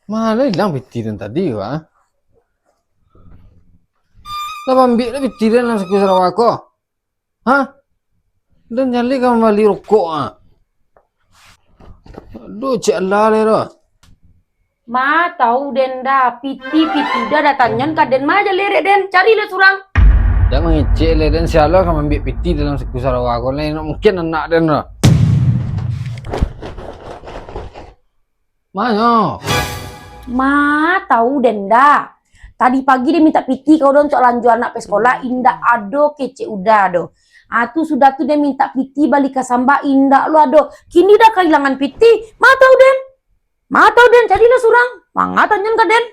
Mana hilang pitiran tadi wah? Lah ambil lah pitiran langsung ke Sarawak kok. Hah? Dan nyali kamu beli rokok ah. Aduh, cik Allah lera. Ma tahu den dah piti dah datangnya kaden ma aja lirik den cari le surang. Dah mengecek le dan sialah kamu ambil piti dalam suku Sarawak kok. Lain mungkin anak dan lah. Mana? Ma tahu den dah. Tadi pagi dia minta piti kau dong cok lanjut anak pe sekolah indak ado kece udah ado. Tu sudah tuh dia minta piti balik ke Samba indak lu ado. Kini dah kehilangan piti. Ma tahu den. Ma tahu den carilah surang. Mangatan ka den.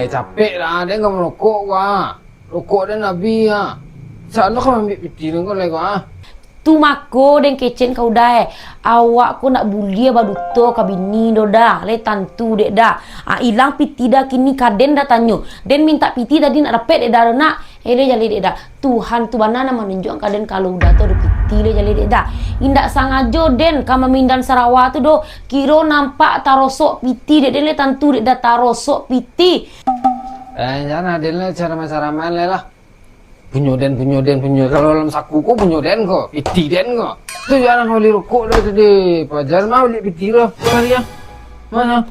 Capek lah. Dia nggak merokok wah. Rokok dia nabi ya. Salah kamu ambil piti kau lagi wah. Tu mako den kecen kau dah awak ko nak bulia baduto kabini do dah le tantu dek dah hilang piti dah kini kaden dah tanyo den minta piti tadi nak dapat dek dah nak le jali dek dah Tuhan tu bana nama menunjuk kaden kalau udah tu ada piti le jali dek dah indak sangajo den kama mindan Sarawak tu do kiro nampak tarosok piti dek den le tantu dek dah tarosok piti Jangan ada lah cara main lah. Punya kalau dalam saku kok punya den kok piti den kok tu jangan beli rokok dah tadi pajar mau beli piti lah kali ya mana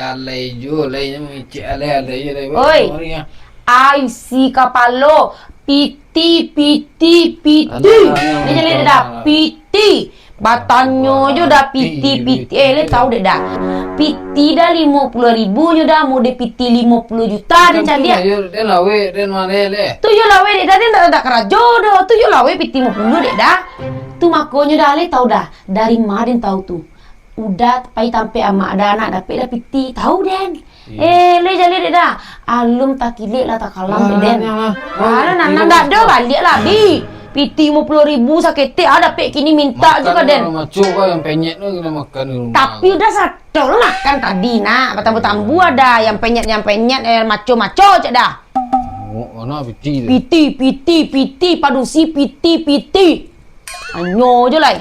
alai jo alai mengicik alai oi ai si kapalo piti dia jadi dah piti batanyo je dah piti le tahu dek dah piti dah 50.000 je dah mau de piti 50 juta dan cari dia den lawe den mana le tu yo lawe dek dah den dah kerajo dah tu yo lawe piti 50 dek dah tu makonyo dah le tahu dah dari marin tahu tu udah pai tampe ama ada anak dapat dah piti tahu den le jali dek dah alum tak kilik lah tak kalam den nang dah do balik lah bi piti 50.000 sakit ada pek kini minta juga den. Macam yang penyet tu kita makan di rumah. Tapi udah satu lah kan tadi nak tambu ada yang penyet maco cak dah. Oh, mana piti? Piti padusi piti. Anyo je lah.